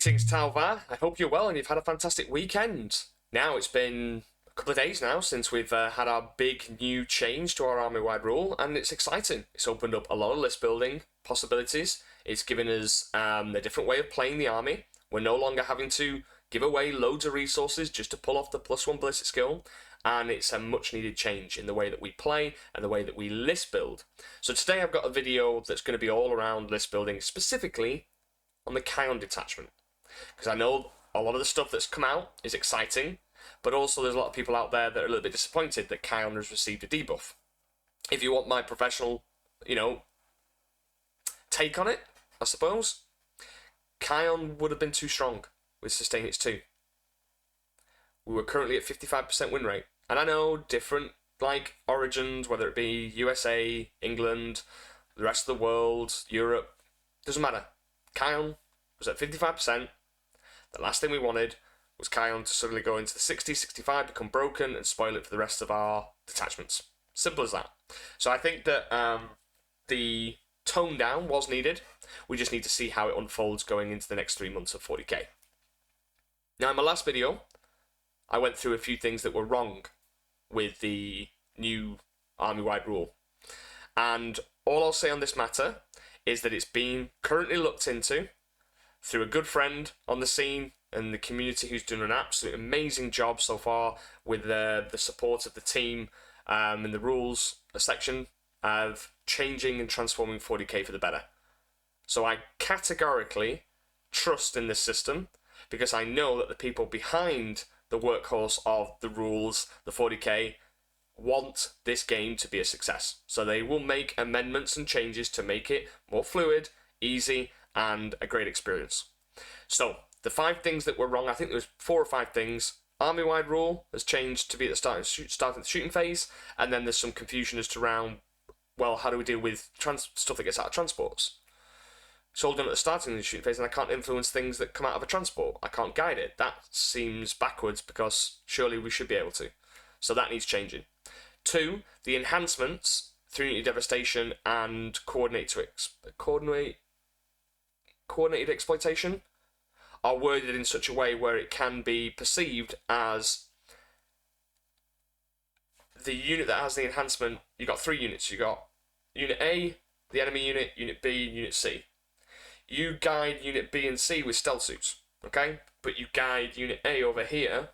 Greetings, Talva. I hope you're well and you've had a fantastic weekend. Now, it's been a couple of days now since we've had our big new change to our army-wide rule, and it's exciting. It's opened up a lot of list building possibilities. It's given us a different way of playing the army. We're no longer having to give away loads of resources just to pull off the +1 ballistic skill, and it's a much needed change in the way that we play and the way that we list build. So today I've got a video that's going to be all around list building, specifically on the Kauyon Detachment, because I know a lot of the stuff that's come out is exciting, but also there's a lot of people out there that are a little bit disappointed that Kauyon has received a debuff. If you want my professional, take on it, I suppose, Kauyon would have been too strong with Sustain Hits 2. We were currently at 55% win rate, and I know different origins, whether it be USA, England, the rest of the world, Europe, doesn't matter. Kauyon was at 55%. The last thing we wanted was Kauyon to suddenly go into the 60, 65, become broken, and spoil it for the rest of our detachments. Simple as that. So I think that the tone down was needed. We just need to see how it unfolds going into the next 3 months of 40k. Now, in my last video, I went through a few things that were wrong with the new army-wide rule. And all I'll say on this matter is that it's being currently looked into through a good friend on the scene and the community who's doing an absolute amazing job so far with the support of the team and the rules section of changing and transforming 40k for the better. So I categorically trust in this system because I know that the people behind the workhorse of the rules, the 40k, want this game to be a success. So they will make amendments and changes to make it more fluid, easy, and a great experience. So the 5 things that were wrong, I think there was 4 or 5 things. Army-wide rule has changed to be at the start of the shooting phase, and then there's some confusion as to around, well, how do we deal with stuff that gets out of transports? It's all done at the starting of the shooting phase, and I can't influence things that come out of a transport. I can't guide it. That seems backwards because surely we should be able to. So that needs changing. 2, the enhancements through Unity Devastation and coordinated exploitation are worded in such a way where it can be perceived as the unit that has the enhancement. You've got 3 units. You've got Unit A, the enemy unit, Unit B, Unit C. You guide Unit B and C with stealth suits, okay? But you guide Unit A over here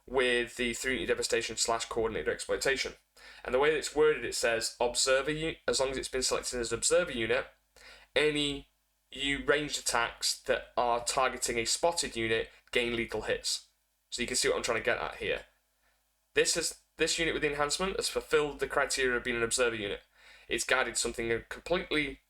with the 3 Unity Devastation / coordinated exploitation. And the way that it's worded, it says observer unit, as long as it's been selected as observer unit, any ranged attacks that are targeting a spotted unit gain lethal hits. So you can see what I'm trying to get at here. This unit with the enhancement has fulfilled the criteria of being an observer unit. It's guided something completely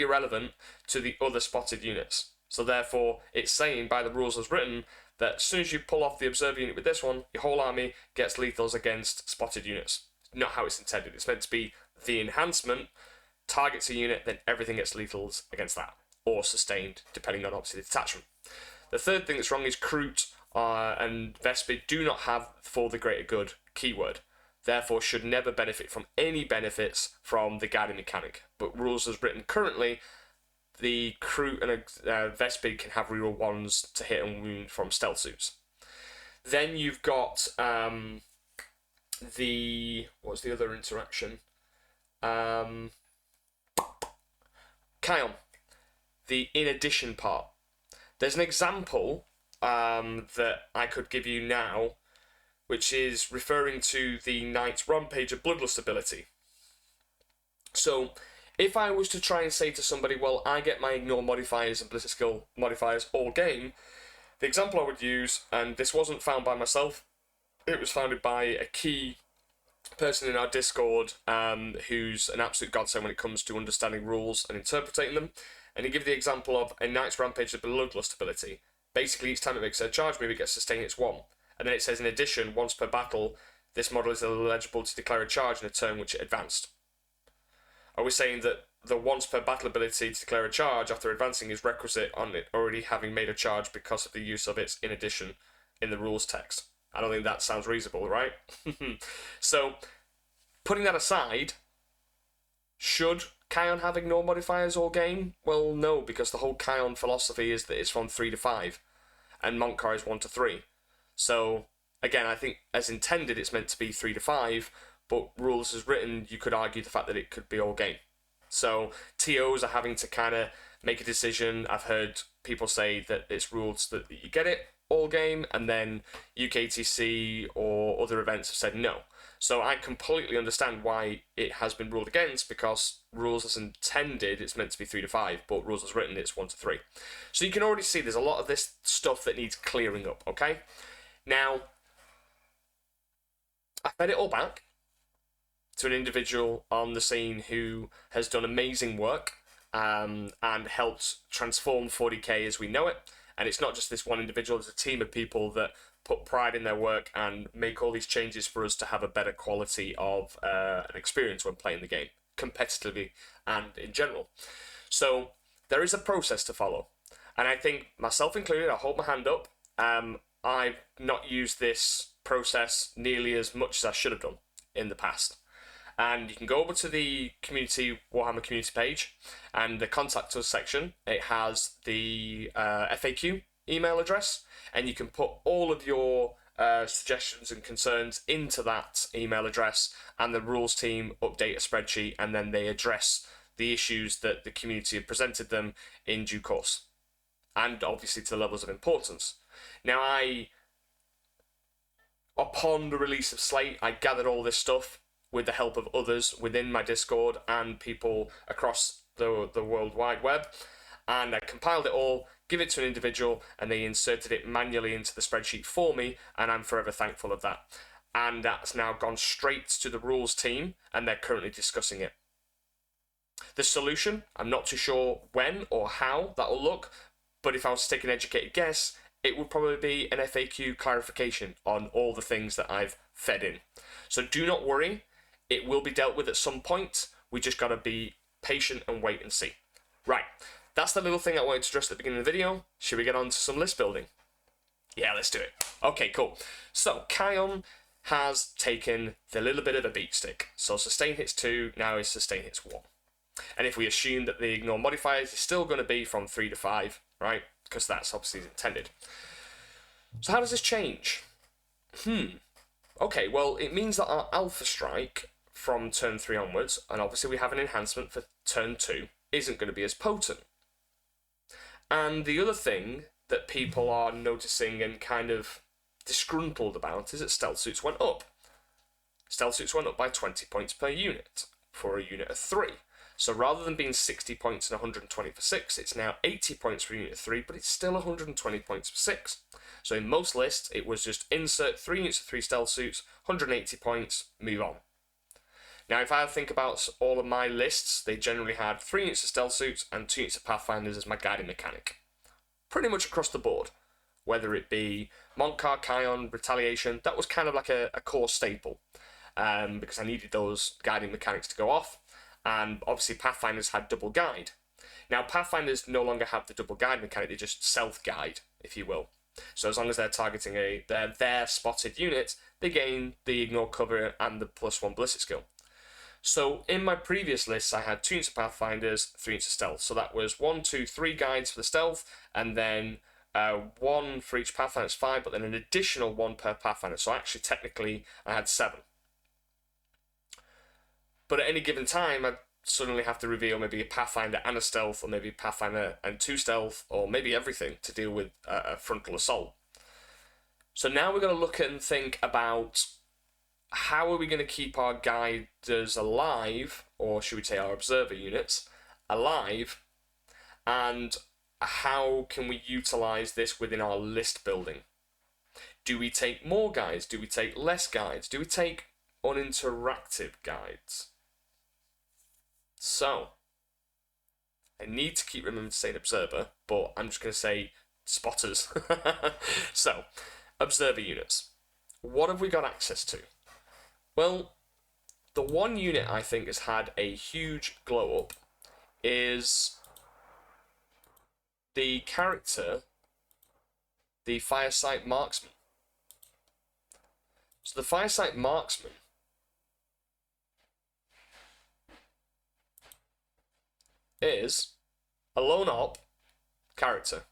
irrelevant to the other spotted units. So therefore, it's saying by the rules as written that as soon as you pull off the observer unit with this one, your whole army gets lethals against spotted units. Not how it's intended. It's meant to be the enhancement targets a unit, then everything gets lethals against that, or sustained, depending on obviously the detachment. The third thing that's wrong is Crute and Vespid do not have for the greater good keyword, therefore should never benefit from any benefits from the guiding mechanic. But rules as written currently, the Crute and Vespid can have reroll 1s to hit and wound from stealth suits. Then you've got what's the other interaction? Kauyon, the in addition part. There's an example that I could give you now, which is referring to the Knight's Rampage of Bloodlust ability. So, if I was to try and say to somebody, well, I get my ignore modifiers and ballistic skill modifiers all game, the example I would use, and this wasn't found by myself, it was founded by a key person in our Discord who's an absolute godsend when it comes to understanding rules and interpreting them, and he gave the example of a Knight's Rampage of Bloodlust ability. Basically, each time it makes a charge move, it gets Sustain Hits 1. And then it says, in addition, once per battle, this model is eligible to declare a charge in a turn which it advanced. Are we saying that the once per battle ability to declare a charge after advancing is requisite on it already having made a charge because of the use of its in addition in the rules text? I don't think that sounds reasonable, right? So, putting that aside, should Kauyon have ignore modifiers all game? Well, no, because the whole Kauyon philosophy is that it's from 3 to 5, and Montcar is 1 to 3. So, again, I think as intended it's meant to be 3 to 5, but rules as written, you could argue the fact that it could be all game. So, TOs are having to kind of make a decision. I've heard people say that it's rules that you get it all game, and then UKTC or other events have said no. So I completely understand why it has been ruled against, because rules as intended, it's meant to be 3 to 5, but rules as written, it's 1 to 3. So you can already see there's a lot of this stuff that needs clearing up, okay? Now, I fed it all back to an individual on the scene who has done amazing work and helped transform 40k as we know it. And it's not just this one individual, it's a team of people that put pride in their work and make all these changes for us to have a better quality of an experience when playing the game, competitively and in general. So there is a process to follow. And I think, myself included, I'll hold my hand up, I've not used this process nearly as much as I should have done in the past. And you can go over to the community, Warhammer community page, and the contact us section. It has the FAQ email address, and you can put all of your suggestions and concerns into that email address, and the rules team update a spreadsheet, and then they address the issues that the community have presented them in due course, and obviously to the levels of importance. Now, upon the release of Slate, I gathered all this stuff with the help of others within my Discord and people across the World Wide Web, and I compiled it all, give it to an individual, and they inserted it manually into the spreadsheet for me, and I'm forever thankful of that. And that's now gone straight to the rules team, and they're currently discussing it. The solution, I'm not too sure when or how that will look, but if I was to take an educated guess, it would probably be an FAQ clarification on all the things that I've fed in. So do not worry, it will be dealt with at some point. We just got to be patient and wait and see. Right, that's the little thing I wanted to address at the beginning of the video. Should we get on to some list building? Yeah, let's do it. Okay, cool. So, Kauyon has taken the little bit of a beat stick. So sustain hits 2, now is sustain hits 1. And if we assume that the ignore modifiers is still going to be from 3 to 5, right? Because that's obviously intended. So how does this change? Okay, well, it means that our Alpha Strike from turn 3 onwards, and obviously we have an enhancement for turn 2, isn't going to be as potent. And the other thing that people are noticing and kind of disgruntled about is that stealth suits went up. Stealth suits went up by 20 points per unit for a unit of 3. So rather than being 60 points and 120 for 6, it's now 80 points for unit of 3, but it's still 120 points for 6. So in most lists, it was just insert 3 units of 3 stealth suits, 180 points, move on. Now, if I think about all of my lists, they generally had 3 units of stealth suits and 2 units of pathfinders as my guiding mechanic. Pretty much across the board. Whether it be Montcar, Kauyon, Retaliation, that was kind of like a core staple. Because I needed those guiding mechanics to go off. And obviously Pathfinders had double guide. Now, Pathfinders no longer have the double guide mechanic, they just self-guide, if you will. So as long as they're targeting their spotted unit, they gain the ignore cover and the +1 ballistic skill. So in my previous lists, I had 2 units of Pathfinders, 3 units of stealth. So that was 1, 2, 3 guides for the stealth, and then 1 for each Pathfinder, it's 5, but then an additional 1 per Pathfinder. So actually, technically, I had 7. But at any given time, I'd suddenly have to reveal maybe a Pathfinder and a stealth, or maybe a Pathfinder and 2 stealth, or maybe everything to deal with a frontal assault. So now we're going to look and think about how are we going to keep our guiders alive, or should we say our observer units alive, and how can we utilize this within our list building? Do we take more guides? Do we take less guides? Do we take uninteractive guides? So, I need to keep remembering to say an observer, but I'm just going to say spotters. So, observer units. What have we got access to? Well, the one unit I think has had a huge glow up is the character, the Firesight Marksman. So the Firesight Marksman is a lone op character.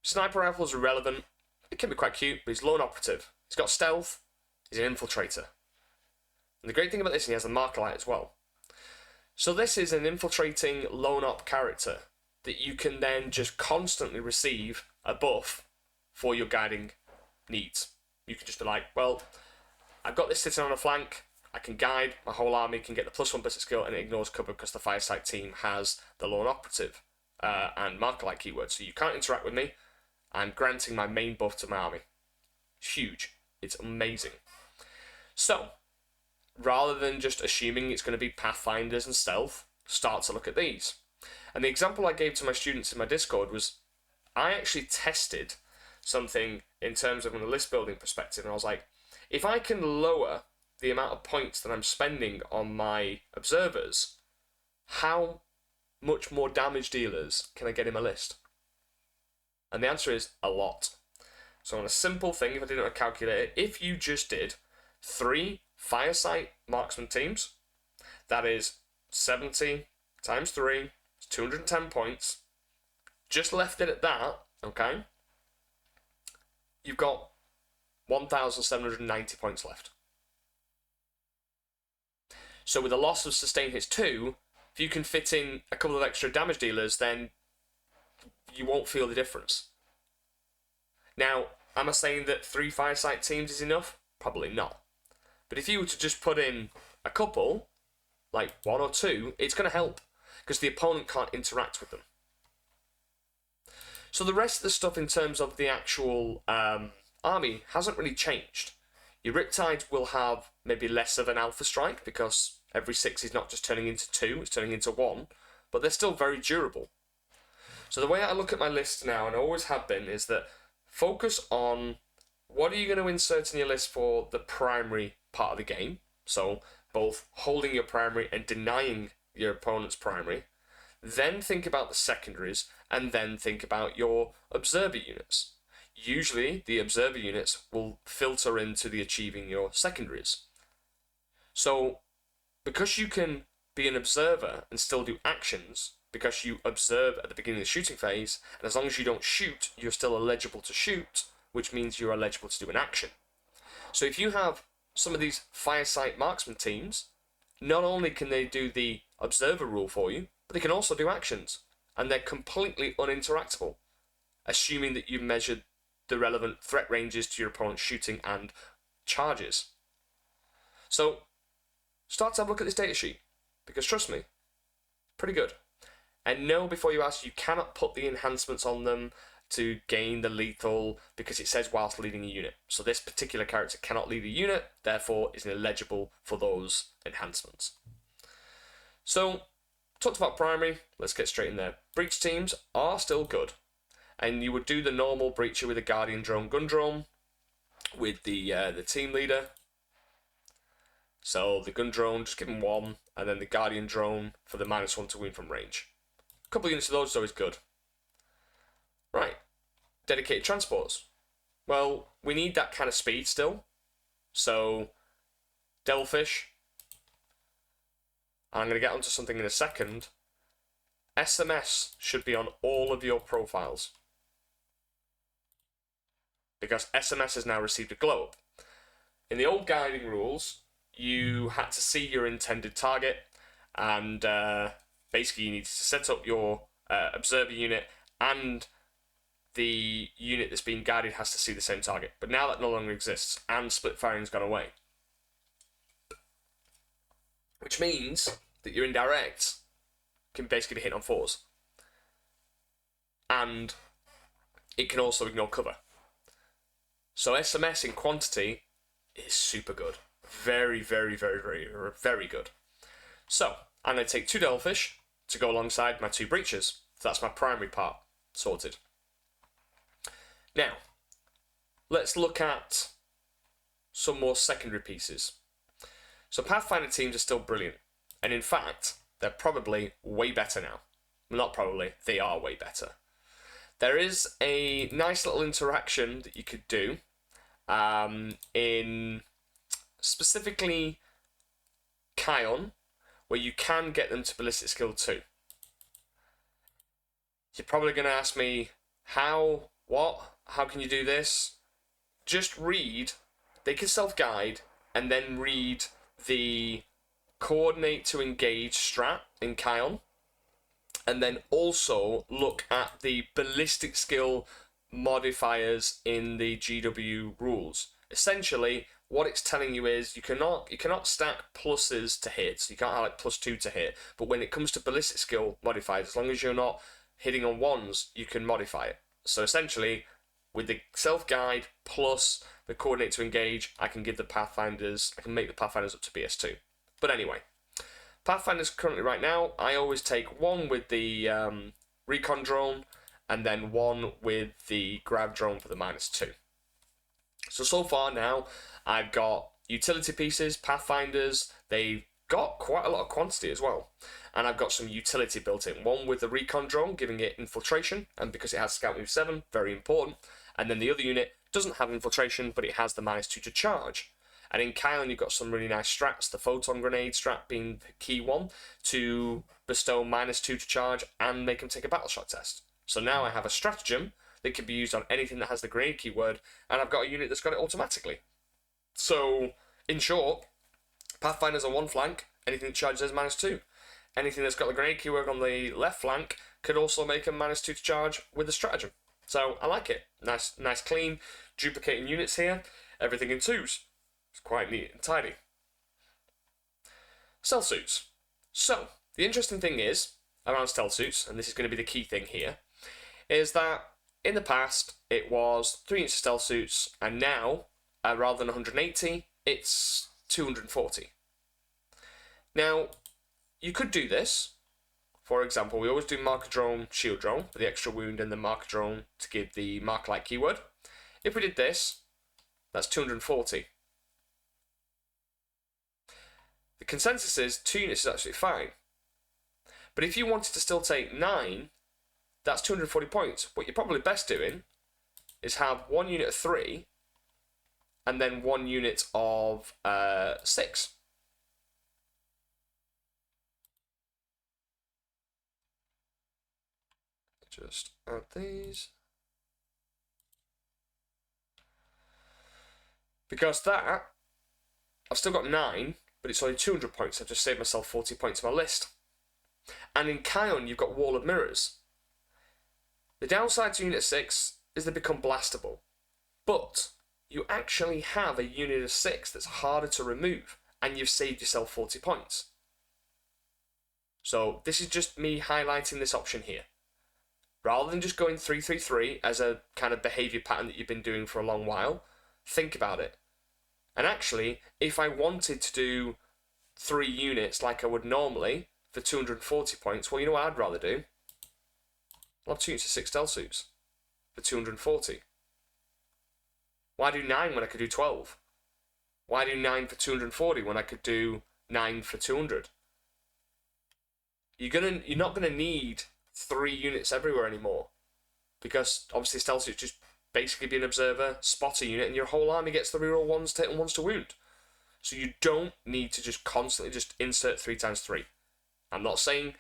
Sniper rifles are relevant. It can be quite cute, but he's lone operative. He's got stealth. He's an infiltrator. And the great thing about this, he has a marker light as well. So this is an infiltrating lone op character that you can then just constantly receive a buff for your guiding needs. You can just be like, well, I've got this sitting on a flank. I can guide, my whole army can get the +1 ballistic skill, and it ignores cover because the Fireside team has the lone operative and marker light keywords. So you can't interact with me. I'm granting my main buff to my army. It's huge. It's amazing. So, rather than just assuming it's going to be Pathfinders and Stealth, start to look at these. And the example I gave to my students in my Discord was, I actually tested something in terms of a list building perspective, and I was like, if I can lower the amount of points that I'm spending on my observers, how much more damage dealers can I get in my list? And the answer is a lot. So on a simple thing, if I didn't have a calculator, if you just did 3 Fireside marksman teams, that is 70 times 3, it's 210 points, just left it at that, okay, you've got 1,790 points left. So with a loss of sustain hits 2, if you can fit in a couple of extra damage dealers, then you won't feel the difference. Now, am I saying that 3 Fireside teams is enough? Probably not. But if you were to just put in a couple, like 1 or 2, it's going to help, because the opponent can't interact with them. So the rest of the stuff in terms of the actual army hasn't really changed. Your Riptides will have maybe less of an alpha strike, because every 6 is not just turning into 2, it's turning into 1, but they're still very durable. So the way I look at my list now, and I always have been, is that focus on what are you going to insert in your list for the primary part of the game. So both holding your primary and denying your opponent's primary. Then think about the secondaries, and then think about your observer units. Usually the observer units will filter into the achieving your secondaries. So because you can be an observer and still do actions, because you observe at the beginning of the shooting phase, and as long as you don't shoot, you're still eligible to shoot, which means you're eligible to do an action. So if you have some of these Fireside marksman teams, not only can they do the observer rule for you, but they can also do actions, and they're completely uninteractable, assuming that you've measured the relevant threat ranges to your opponent's shooting and charges. So start to have a look at this datasheet, because trust me, pretty good. And know before you ask, you cannot put the enhancements on them to gain the lethal, because it says whilst leading a unit. So this particular character cannot lead a unit, therefore is ineligible for those enhancements. So, talked about primary, let's get straight in there. Breach teams are still good. And you would do the normal breacher with a Guardian Drone Gun Drone, with the team leader. So the Gun Drone, just give him 1, and then the Guardian Drone for the -1 to win from range. A couple of units of those is always good. Right, dedicated transports. Well, we need that kind of speed still. So, Devilfish. I'm going to get onto something in a second. SMS should be on all of your profiles, because SMS has now received a globe. In the old guiding rules, you had to see your intended target, and basically you needed to set up your observer unit, and the unit that's being guided has to see the same target. But now that no longer exists, and split firing's gone away. Which means that your indirects can basically be hit on 4s. And it can also ignore cover. So SMS in quantity is super good. Very, very, very, very, very good. So, I'm going to take 2 Devilfish to go alongside my 2 Breachers. So that's my primary part sorted. Now, let's look at some more secondary pieces. So Pathfinder teams are still brilliant. And in fact, they're probably way better now. Well, not probably, they are way better. There is a nice little interaction that you could do in specifically Kauyon, where you can get them to ballistic skill 2. You're probably going to ask me, how, what, how can you do this? Just read, they can self-guide, and then read the coordinate to engage strat in Kauyon, and then also look at the ballistic skill modifiers in the GW rules. Essentially, what it's telling you is you cannot stack pluses to hits. You can't have like +2 to hit. But when it comes to ballistic skill modifiers, as long as you're not hitting on 1s, you can modify it. So essentially, with the self-guide plus the coordinate to engage, I can make the Pathfinders up to BS2. But anyway, Pathfinders currently right now, I always take 1 with the recon drone, and then 1 with the grav drone for the -2. So far now, I've got utility pieces, Pathfinders, they've got quite a lot of quantity as well. And I've got some utility built in. 1 with the recon drone, giving it infiltration, and because it has scout move 7, very important. And then the other unit doesn't have infiltration, but it has the -2 to charge. And in Kauyon, you've got some really nice strats, the photon grenade strat being the key one, to bestow -2 to charge and make them take a battle shock test. So now I have a stratagem that can be used on anything that has the grenade keyword, and I've got a unit that's got it automatically. So, in short, Pathfinders on one flank, anything that charges as -2. Anything that's got the grenade keyword on the left flank could also make a -2 to charge with the stratagem. So, I like it. Nice clean, duplicating units here, everything in 2s. It's quite neat and tidy. Stealth suits. So, the interesting thing is, around stealth suits, and this is going to be the key thing here, is that in the past it was 3 units of stealth suits, and now, rather than 180, it's 240. Now, you could do this. For example, we always do marker drone, shield drone, for the extra wound, and the marker drone to give the mark-like keyword. If we did this, that's 240. The consensus is 2 units is absolutely fine. But if you wanted to still take 9, that's 240 points. What you're probably best doing is have 1 unit of 3 and then 1 unit of 6. Just add these. Because that, I've still got 9, but it's only 200 points. I've just saved myself 40 points on my list. And in Kauyon, you've got Wall of Mirrors. The downside to Unit 6 is they become blastable. But you actually have a unit of 6 that's harder to remove, and you've saved yourself 40 points. So this is just me highlighting this option here. Rather than just going 3-3-3 as a kind of behaviour pattern that you've been doing for a long while, think about it. And actually, if I wanted to do 3 units like I would normally for 240 points, well, you know what I'd rather do? I'll have 2 units of 6 stealth suits for 240. Why do 9 when I could do 12? Why do 9 for 240 when I could do 9 for 200? You're not gonna need 3 units everywhere anymore, because obviously stealth suits just basically be an observer, spot a unit, and your whole army gets the reroll 1s to hit and 1s to wound. So you don't need to just constantly just insert 3x3. I'm not saying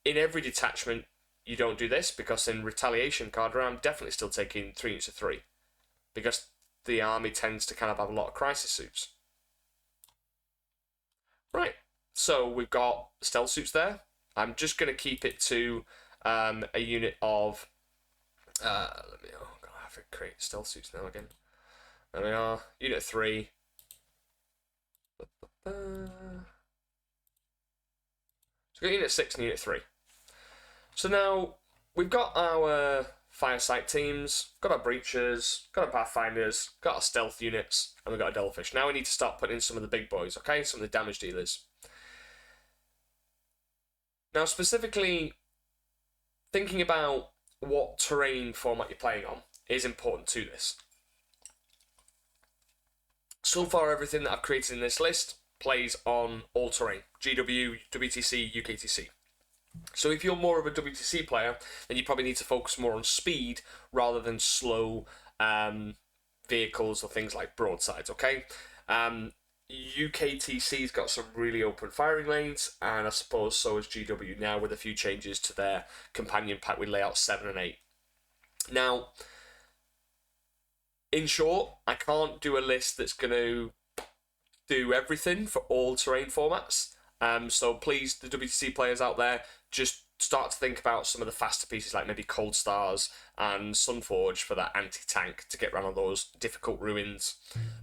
in every detachment you don't do this, because in retaliation card I'm definitely still taking 3 units of 3, because the army tends to kind of have a lot of crisis suits. Right, so we've got stealth suits there. I'm just going to keep it to a unit of let me, oh god, I have to create stealth suits now again. There we are, unit 3. So we've got unit 6 and unit 3. So now we've got our Firesight teams, got our breachers, got our pathfinders, got our stealth units, and we've got our devilfish. Now we need to start putting in some of the big boys, okay? Some of the damage dealers. Now specifically, thinking about what terrain format you're playing on is important to this. So far, everything that I've created in this list plays on all terrain: GW, WTC, UKTC. So if you're more of a WTC player, then you probably need to focus more on speed rather than slow vehicles or things like broadsides, okay? UKTC's got some really open firing lanes, and I suppose so has GW now, with a few changes to their companion pack with layout 7 and 8. Now, in short, I can't do a list that's going to do everything for all terrain formats. So please, the WTC players out there, just start to think about some of the faster pieces like maybe Coldstars and Sunforge for that anti-tank to get around on those difficult ruins.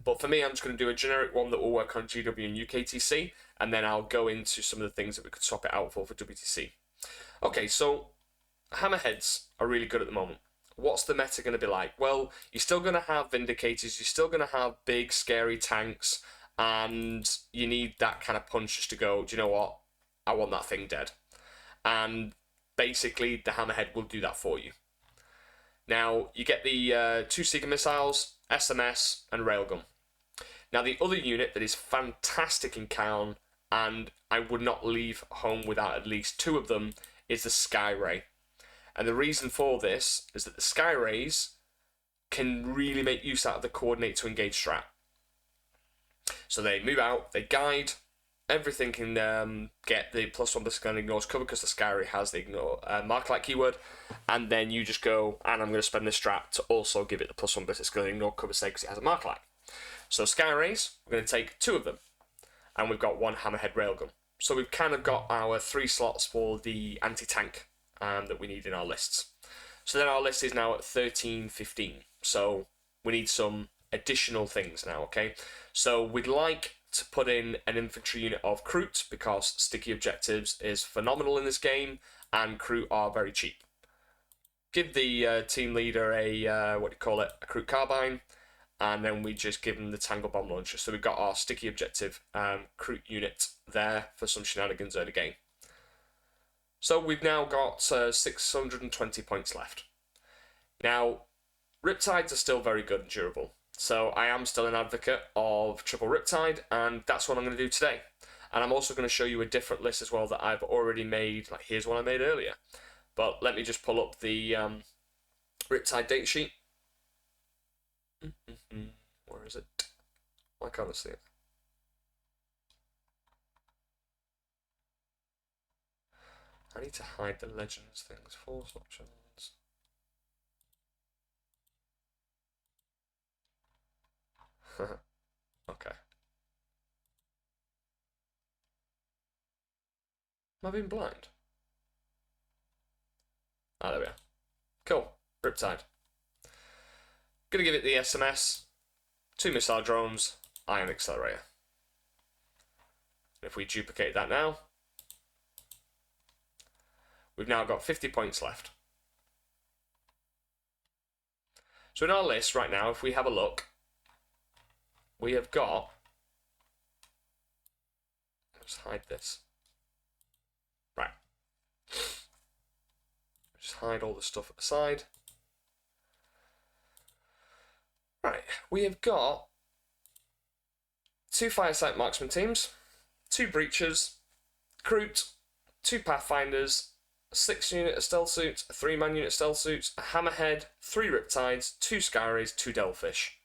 But for me, I'm just going to do a generic one that will work on GW and UKTC, and then I'll go into some of the things that we could swap it out for WTC. Okay, so hammerheads are really good at the moment. What's the meta going to be like? Well, you're still going to have Vindicators, you're still going to have big, scary tanks, and you need that kind of punch just to go, do you know what? I want that thing dead. And basically, the Hammerhead will do that for you. Now, you get the 2 Seeker missiles, SMS, and Railgun. Now, the other unit that is fantastic in Kauyon, and I would not leave home without at least 2 of them, is the Sky Ray. And the reason for this is that the Sky Rays can really make use out of the coordinate to engage strat. So they move out, they guide, everything can get the +1 ballistic ignores cover because the Sky Ray has the ignore mark like keyword, and then you just go, and I'm going to spend this strat to also give it the +1 ballistic ignore cover say because it has a mark like. So Sky Rays, we're going to take 2 of them, and we've got 1 Hammerhead Railgun. So we've kind of got our 3 slots for the anti-tank that we need in our lists. So then our list is now at 13-15. So we need some additional things now, okay? So we'd like to put in an infantry unit of Kroot because sticky objectives is phenomenal in this game, and Kroot are very cheap. Give the team leader a, a Kroot carbine, and then we just give them the Tangle Bomb Launcher. So we've got our sticky objective Kroot unit there for some shenanigans early game. So we've now got 620 points left. Now, Riptides are still very good and durable. So I am still an advocate of triple Riptide, and that's what I'm going to do today. And I'm also going to show you a different list as well that I've already made. Like, here's one I made earlier. But let me just pull up the Riptide datasheet. Where is it? Why can't I see it? I need to hide the legends things. Force options. Okay. Am I being blind? Ah, there we are. Cool. Riptide. Gonna give it the SMS, 2 missile drones, ion accelerator. If we duplicate that now, we've now got 50 points left. So in our list right now, if we have a look, we have got, let's hide this. Right. Just hide all the stuff at the side. Right, we have got 2 Firesight Marksman teams, 2 Breachers, Kroot, 2 Pathfinders, a 6-unit of Stealth Suits, a 3-man unit of Stealth Suits, a Hammerhead, 3 Riptides, 2 Sky Rays, 2 Devilfish.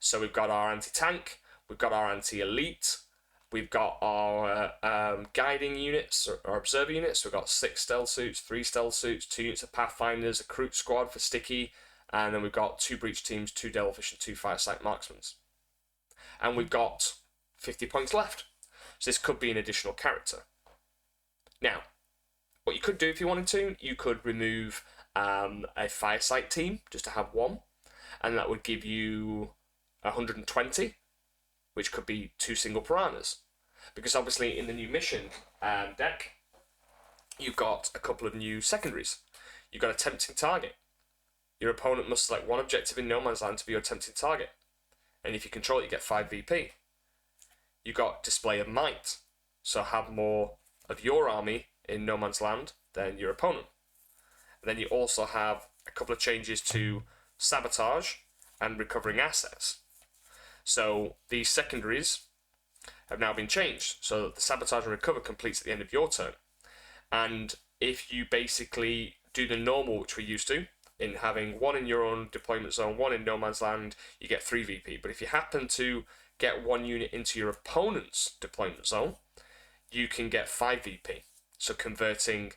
So we've got our anti-tank, we've got our anti-elite, we've got our guiding units, or observer units. So we've got 6 Stealth Suits, 3 Stealth Suits, 2 units of Pathfinders, a Kroot squad for sticky, and then we've got 2 Breach teams, 2 Devilfish, and 2 Firesight Marksmans. And we've got 50 points left. So this could be an additional character. Now, what you could do if you wanted to, you could remove a Firesight team, just to have 1, and that would give you 120, which could be 2 single piranhas. Because obviously in the new mission deck, you've got a couple of new secondaries. You've got a tempting target. Your opponent must select 1 objective in no man's land to be your tempting target. And if you control it, you get 5 VP. You've got Display of Might. So have more of your army in no man's land than your opponent. And then you also have a couple of changes to Sabotage and Recovering Assets. So these secondaries have now been changed. So that the Sabotage and Recover completes at the end of your turn. And if you basically do the normal, which we're used to, in having 1 in your own deployment zone, 1 in no man's land, you get 3 VP. But if you happen to get 1 unit into your opponent's deployment zone, you can get 5 VP. So converting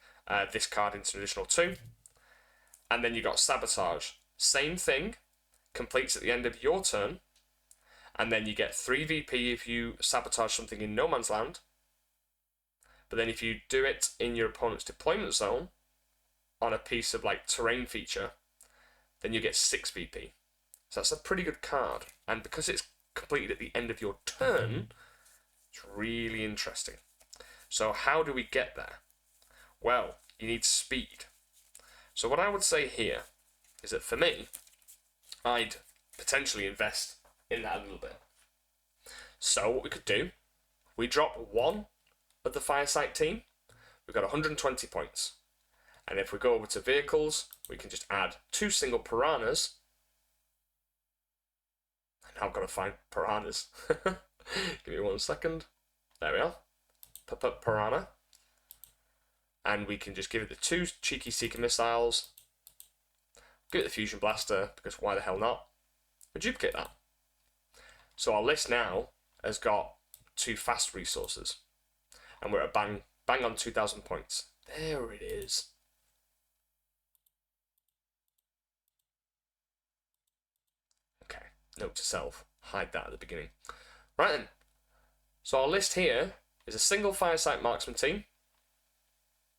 this card into an additional 2. And then you got Sabotage. Same thing, completes at the end of your turn. And then you get 3 VP if you sabotage something in no man's land. But then if you do it in your opponent's deployment zone, on a piece of like terrain feature, then you get 6 VP. So that's a pretty good card. And because it's completed at the end of your turn, it's really interesting. So how do we get there? Well, you need speed. So what I would say here is that for me, I'd potentially invest in that a little bit. So what we could do, we drop 1 of the Fireside team, we've got 120 points. And if we go over to vehicles, we can just add 2 single piranhas. And I've got to find piranhas. Give me 1 second. There we are. Piranha. And we can just give it the 2 cheeky Seeker missiles. Give it the Fusion Blaster, because why the hell not? We duplicate that. So our list now has got 2 fast resources. And we're at bang on 2,000 points. There it is. Okay, note to self, hide that at the beginning. Right then, so our list here is a single Fireside Marksman team,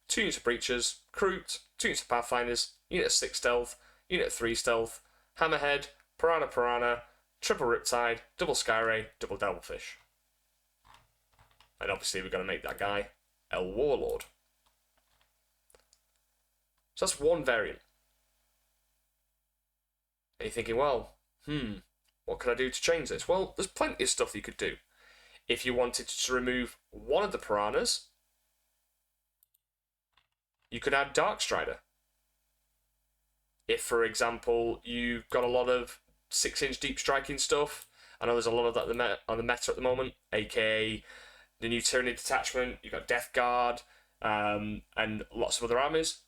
2 units of Breachers, Recruit, 2 units of Pathfinders, unit of 6 Stealth, unit of 3 Stealth, Hammerhead, Piranha, triple Riptide, double Skyray, double Devilfish. And obviously we're going to make that guy El Warlord. So that's 1 variant. And you're thinking, well, what can I do to change this? Well, there's plenty of stuff you could do. If you wanted to remove 1 of the piranhas, you could add Darkstrider. If, for example, you've got a lot of 6-inch deep striking stuff, I know there's a lot of that on the meta at the moment, aka the new Tyranny Detachment, you've got Death Guard, and lots of other armies.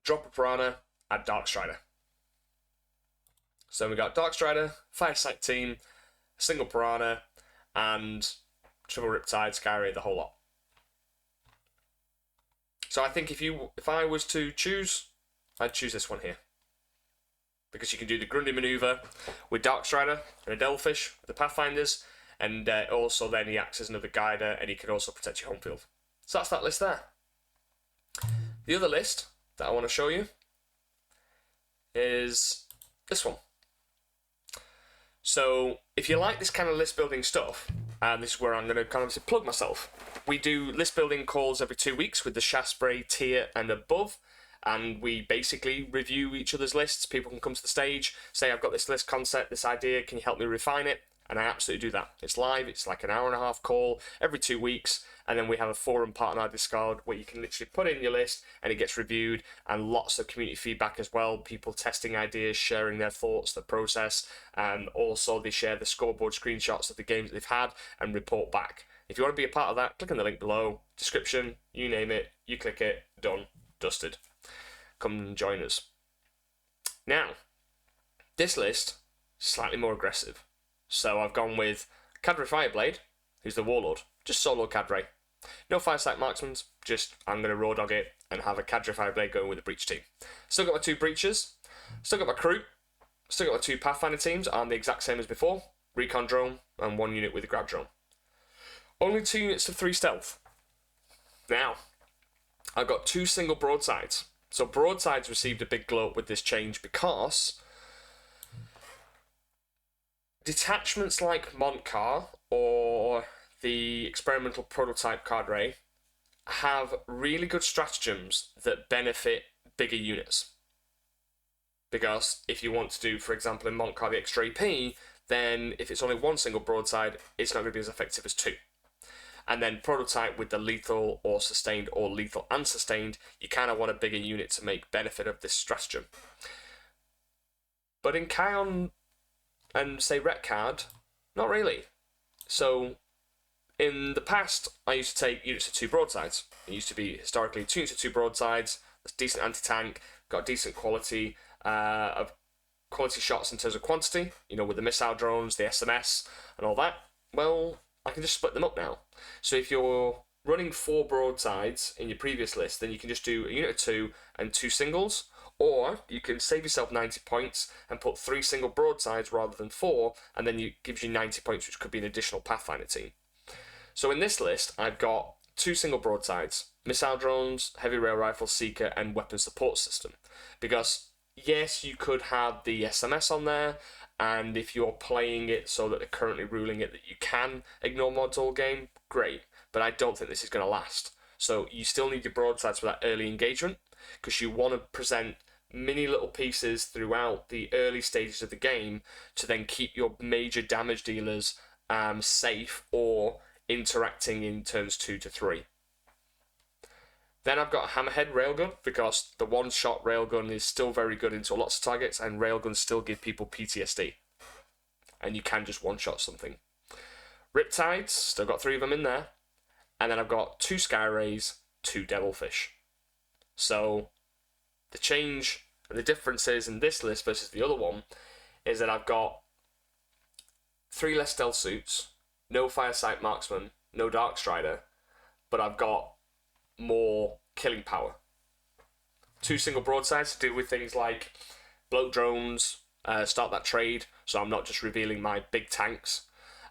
Drop a piranha, add Darkstrider. So we got Darkstrider, Fireside team, single piranha, and triple Riptide, Skyray, the whole lot. So I think if I was to choose, I'd choose this one here. Because you can do the Grundy maneuver with Darkstrider and a Devilfish with the Pathfinders, and also then he acts as another guider, and he can also protect your home field. So that's that list there. The other list that I want to show you is this one. So if you like this kind of list building stuff, and this is where I'm going to kind of plug myself, we do list building calls every 2 weeks with the Shaftesbury tier and above, and we basically review each other's lists. People can come to the stage, say, I've got this list concept, this idea, can you help me refine it? And I absolutely do that. It's live, it's like an hour-and-a-half call every 2 weeks, and then we have a forum part on our Discord where you can literally put in your list and it gets reviewed, and lots of community feedback as well, people testing ideas, sharing their thoughts, the process, and also they share the scoreboard screenshots of the games that they've had and report back. If you want to be a part of that, click on the link below, description, you name it, you click it, done, dusted. Come and join us. Now, this list is slightly more aggressive. So I've gone with Cadre Fireblade, who's the Warlord, just solo Cadre. No Fireside Marksmans, just I'm going to raw dog it and have a Cadre Fireblade going with the Breach team. Still got my 2 Breachers, still got my crew, still got my 2 Pathfinder teams, are the exact same as before, Recon Drone and 1 unit with a Grab Drone. Only 2 units of 3 Stealth. Now, I've got 2 single broadsides. So broadsides received a big glow up with this change because detachments like Montcar or the experimental prototype Cadre have really good stratagems that benefit bigger units. Because if you want to do, for example, in Montcar the extra AP, then if it's only 1 single broadside, it's not going to be as effective as 2. And then prototype with the lethal or sustained or lethal and sustained, you kind of want a bigger unit to make benefit of this stratagem. But in Kauyon and say Retcard, not really. So in the past, I used to take units of 2 broadsides. It used to be historically 2 units of 2 broadsides. That's decent anti-tank, got decent quality of quality shots in terms of quantity, with the missile drones, the SMS, and all that, well, I can just split them up now. So if you're running 4 broadsides in your previous list, then you can just do a unit of 2 and 2 singles, or you can save yourself 90 points and put 3 single broadsides rather than 4, and then it gives you 90 points, which could be an additional Pathfinder team. So in this list, I've got 2 single broadsides, missile drones, heavy rail rifle, seeker, and weapon support system. Because yes, you could have the SMS on there, and if you're playing it so that they're currently ruling it that you can ignore mods all game, great. But I don't think this is going to last. So you still need your broadsides for that early engagement, because you want to present mini little pieces throughout the early stages of the game to then keep your major damage dealers safe or interacting in turns 2 to 3. Then I've got a hammerhead railgun, because the one-shot railgun is still very good into lots of targets, and railguns still give people PTSD. And you can just one-shot something. Riptides, still got 3 of them in there. And then I've got 2 Skyrays, 2 Devilfish. So the change, the differences in this list versus the other one, is that I've got 3 less stealth suits, no Firesight Marksman, no Dark Strider, but I've got more killing power. 2 single broadsides to do with things like bloat drones, start that trade, so I'm not just revealing my big tanks.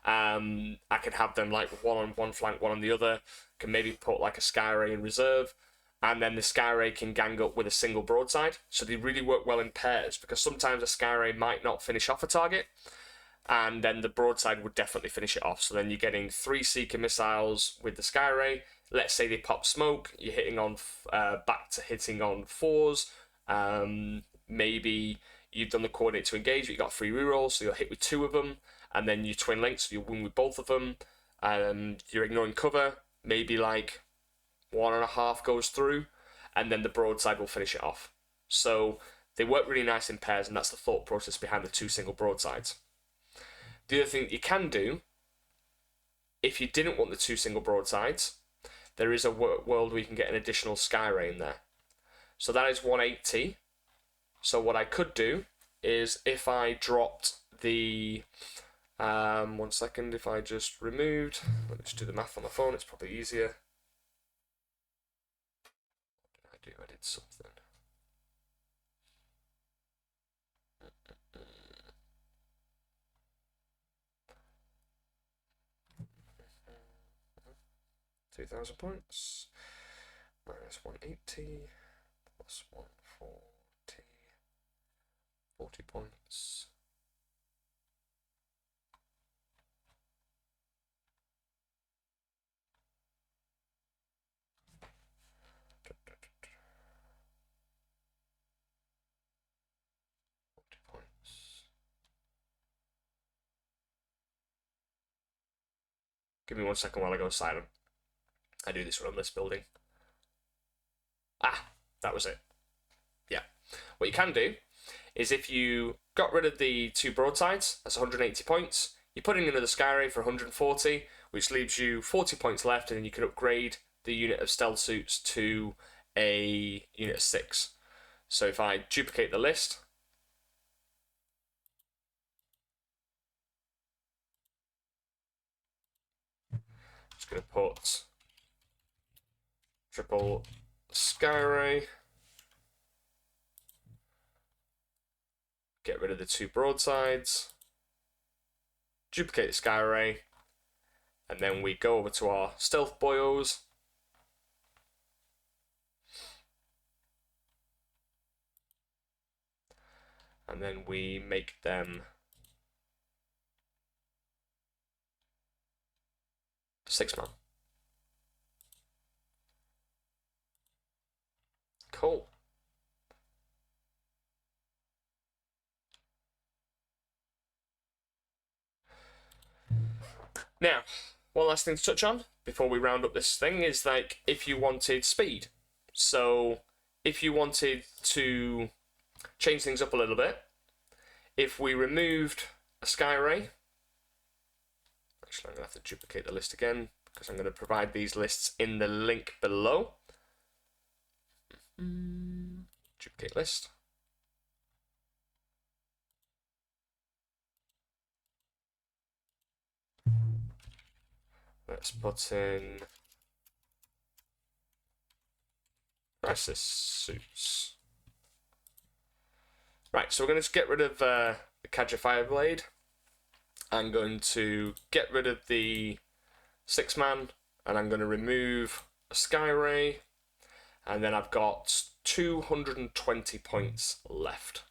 I can have them like one on one flank, one on the other. Can maybe put like a Skyray in reserve, and then the Skyray can gang up with a single broadside. So they really work well in pairs, because sometimes a Skyray might not finish off a target, and then the broadside would definitely finish it off. So then you're getting 3 Seeker missiles with the Skyray. Let's say they pop smoke, you're hitting on back to hitting on 4s. Maybe you've done the coordinate to engage, but you got 3 rerolls, so you'll hit with 2 of them, and then you twin links, so you'll win with both of them. You're ignoring cover, maybe like 1.5 goes through, and then the broadside will finish it off. So they work really nice in pairs, and that's the thought process behind the 2 single broadsides. The other thing that you can do, if you didn't want the 2 single broadsides, there is a world where you can get an additional Skyray in there. So that is 180. So what I could do is, if I dropped the... 1 second, if I just removed... Let me just do the math on my phone, it's probably easier. What did I do? I did something. $2,000 points minus 180 plus 140, 40 points. Give me 1 second while I go silent. I do this when I'm list building. That was it. Yeah. What you can do is, if you got rid of the 2 broadsides, that's 180 points. You put in another Skyray for 140, which leaves you 40 points left, and then you can upgrade the unit of stealth suits to a unit of 6. So if I duplicate the list, just going to put triple Skyray, get rid of the 2 broadsides, duplicate the Skyray, and then we go over to our stealth boyos. And then we make them 6-man. Cool. Now, one last thing to touch on before we round up this thing is, like, if you wanted speed. So if you wanted to change things up a little bit, if we removed a Skyray, actually I'm going to have to duplicate the list again, because I'm going to provide these lists in the link below. Duplicate list. Let's put in crisis suits. Right, so we're going to get rid of the Cadger Fireblade. I'm going to get rid of the 6-man, and I'm going to remove a Skyray, and then I've got 220 points left.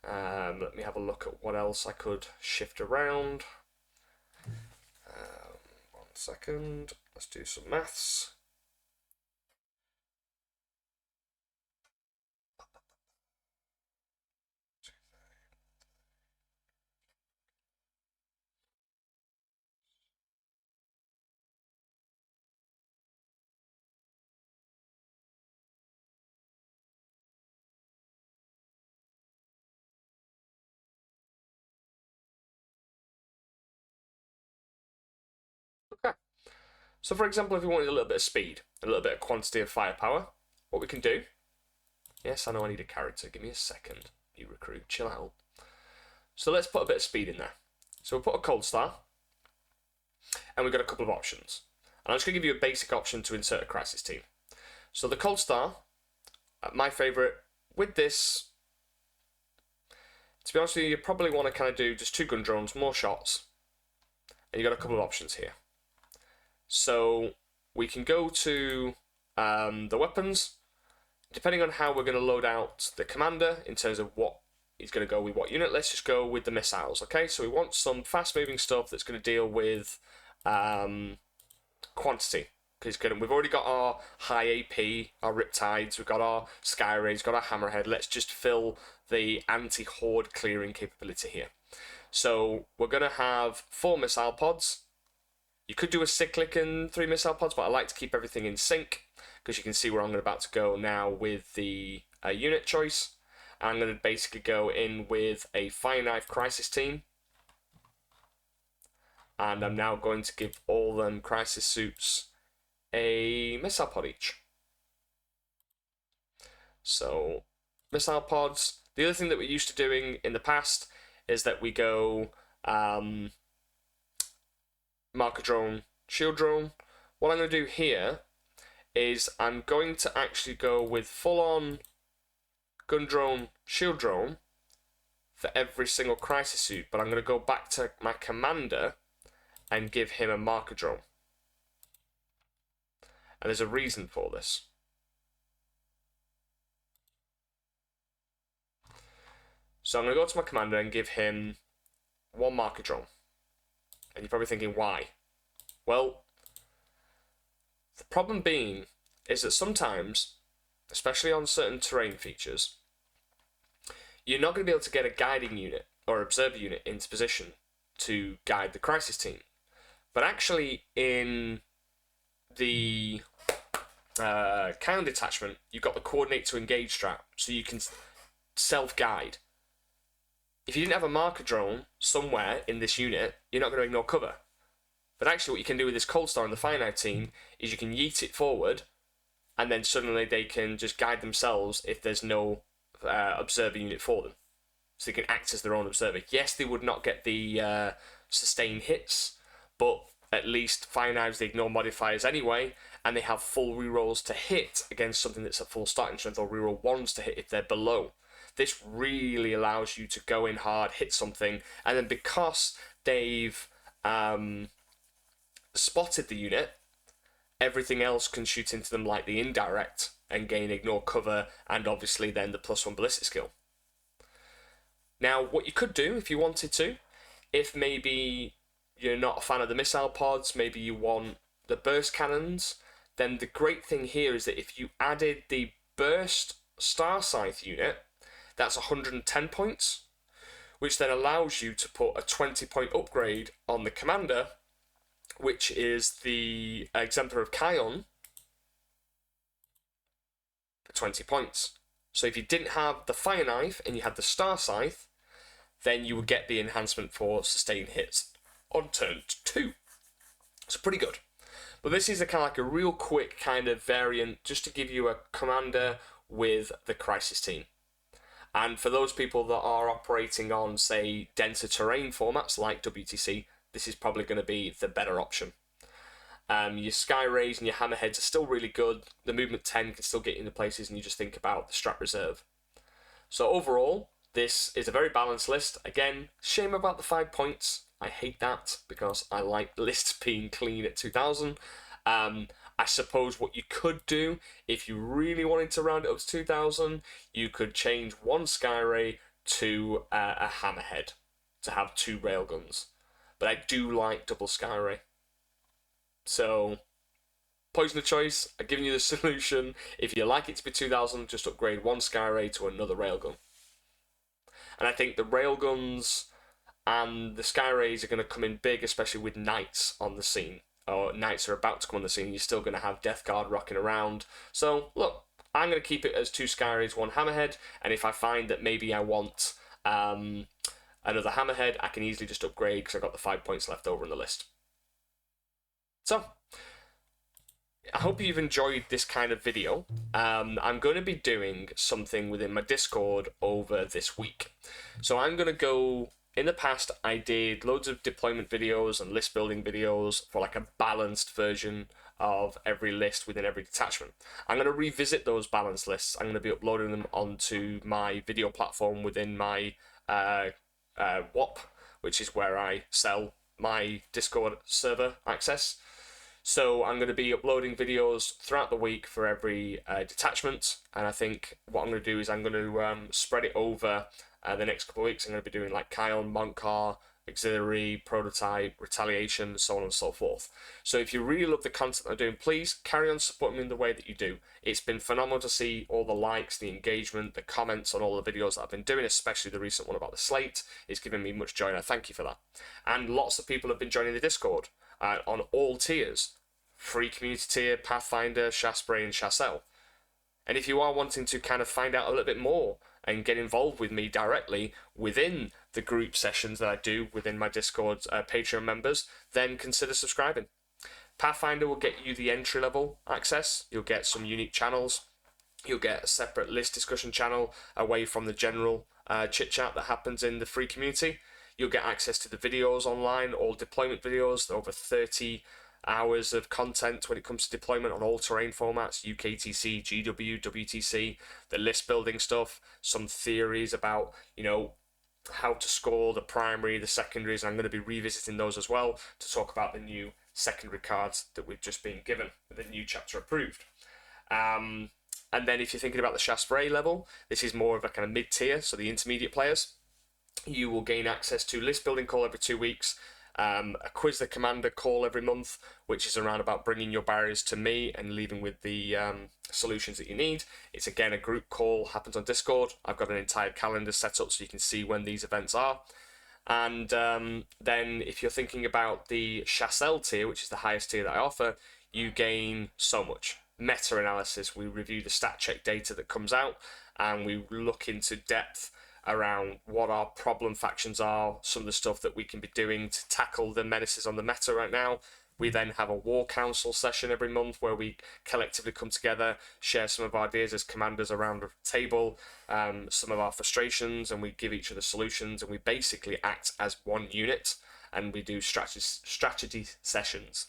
Let me have a look at what else I could shift around. 1 second, let's do some maths. Okay. So for example, if we wanted a little bit of speed, a little bit of quantity of firepower, what we can do... Yes, I know I need a character. Give me a second, you recruit. Chill out. So let's put a bit of speed in there. So we'll put a Coldstar, and we've got a couple of options. And I'm just going to give you a basic option to insert a crisis team. So the Coldstar, my favourite, with this, to be honest with you, you probably want to kind of do just 2 gun drones, more shots, and you've got a couple of options here. So we can go to the weapons. Depending on how we're going to load out the commander in terms of what he's going to go with what unit, let's just go with the missiles, okay? So we want some fast-moving stuff that's going to deal with quantity. Because we've already got our high AP, our Riptides, we've got our Skyrays, got our Hammerhead. Let's just fill the anti-horde clearing capability here. So we're going to have 4 missile pods. You could do a cyclic and 3 missile pods, but I like to keep everything in sync, because you can see where I'm about to go now with the unit choice. I'm going to basically go in with a Fireknife crisis team. And I'm now going to give all them crisis suits a missile pod each. So, missile pods. The other thing that we're used to doing in the past is that we go marker drone, shield drone. What I'm going to do here is I'm going to actually go with full-on gun drone, shield drone for every single crisis suit, but I'm going to go back to my commander and give him a marker drone. And there's a reason for this. So I'm going to go to my commander and give him 1 marker drone. And you're probably thinking, why? Well, the problem being is that sometimes, especially on certain terrain features, you're not going to be able to get a guiding unit or observer unit into position to guide the crisis team. But actually, in the Kauyon Detachment, you've got the coordinate to engage strat, so you can self-guide. If you didn't have a marker drone somewhere in this unit, you're not going to ignore cover. But actually what you can do with this Coldstar and the Fireknife team is you can yeet it forward, and then suddenly they can just guide themselves if there's no observer unit for them. So they can act as their own observer. Yes, they would not get the sustained hits, but at least Fireknives, they ignore modifiers anyway, and they have full rerolls to hit against something that's at full starting strength, or reroll 1s to hit if they're below. This really allows you to go in hard, hit something, and then because they've spotted the unit, everything else can shoot into them like the indirect and gain ignore cover, and obviously then the +1 ballistic skill. Now, what you could do if you wanted to, if maybe you're not a fan of the missile pods, maybe you want the burst cannons, then the great thing here is that if you added the burst Star Scythe unit, that's 110 points, which then allows you to put a 20-point upgrade on the commander, which is the Exemplar of Kauyon, for 20 points. So if you didn't have the Fireknife and you had the Star Scythe, then you would get the enhancement for sustained hits on turn 2. So pretty good. But this is a kind of like a real quick kind of variant just to give you a commander with the crisis team. And for those people that are operating on, say, denser terrain formats like WTC, this is probably going to be the better option. Your Sky Rays and your Hammerheads are still really good. The Movement 10 can still get you into places, and you just think about the Strat Reserve. So overall, this is a very balanced list. Again, shame about the 5 points. I hate that because I like lists being clean at 2,000. I suppose what you could do, if you really wanted to round it up to 2,000, you could change one Skyray to a Hammerhead to have 2 railguns. But I do like double Skyray. So, poison of choice, I've given you the solution. If you like it to be 2,000, just upgrade one Skyray to another railgun. And I think the railguns and the Skyrays are going to come in big, especially with Knights on the scene. Or Knights are about to come on the scene, you're still going to have Death Guard rocking around. So, look, I'm going to keep it as 2 Skyrays, 1 Hammerhead, and if I find that maybe I want another Hammerhead, I can easily just upgrade because I've got the 5 points left over in the list. So, I hope you've enjoyed this kind of video. I'm going to be doing something within my Discord over this week. So I'm going to go... In the past, I did loads of deployment videos and list building videos for like a balanced version of every list within every detachment. I'm going to revisit those balanced lists. I'm going to be uploading them onto my video platform within my WAP, which is where I sell my Discord server access. So I'm going to be uploading videos throughout the week for every detachment, and I think what I'm going to do is I'm going to spread it over the next couple of weeks. I'm going to be doing like Kauyon, Montcar, Auxiliary, Prototype, Retaliation, so on and so forth. So if you really love the content I'm doing, please carry on supporting me in the way that you do. It's been phenomenal to see all the likes, the engagement, the comments on all the videos that I've been doing, especially the recent one about the slate. It's given me much joy, and I thank you for that. And lots of people have been joining the Discord on all tiers. Free community tier, Pathfinder, Shaspray, and Chassel. And if you are wanting to kind of find out a little bit more and get involved with me directly within the group sessions that I do within my Discord Patreon members, then consider subscribing. Pathfinder will get you the entry-level access. You'll get some unique channels. You'll get a separate list discussion channel away from the general chit-chat that happens in the free community. You'll get access to the videos online, all deployment videos, over 30 hours of content when it comes to deployment on all terrain formats, UKTC, GW, WTC, the list building stuff, some theories about, you know, how to score the primary, the secondaries, and I'm going to be revisiting those as well to talk about the new secondary cards that we've just been given, the new chapter approved. And then if you're thinking about the Shaspray level, this is more of a kind of mid-tier, so the intermediate players. You will gain access to list building call every 2 weeks, a Quiz the Commander call every month, which is around about bringing your barriers to me and leaving with the solutions that you need. It's again a group call, happens on Discord. I've got an entire calendar set up so you can see when these events are. And then if you're thinking about the Chassel tier, which is the highest tier that I offer, you gain so much. Meta-analysis, we review the stat check data that comes out, and we look into depth around what our problem factions are, some of the stuff that we can be doing to tackle the menaces on the meta right now. We then have a war council session every month where we collectively come together, share some of our ideas as commanders around the table, some of our frustrations, and we give each other solutions, and we basically act as one unit, and we do strategy sessions.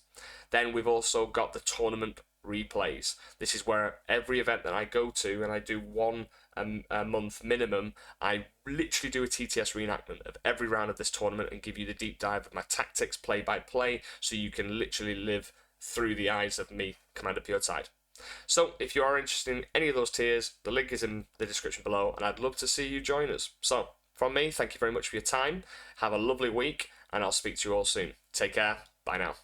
Then we've also got the tournament replays. This is where every event that I go to, and I do one a month minimum, I literally do a TTS reenactment of every round of this tournament and give you the deep dive of my tactics play by play, so you can literally live through the eyes of me, Commander Puretide. So if you are interested in any of those tiers, the link is in the description below, and I'd love to see you join us. So from me, thank you very much for your time, have a lovely week, and I'll speak to you all soon. Take care, bye now.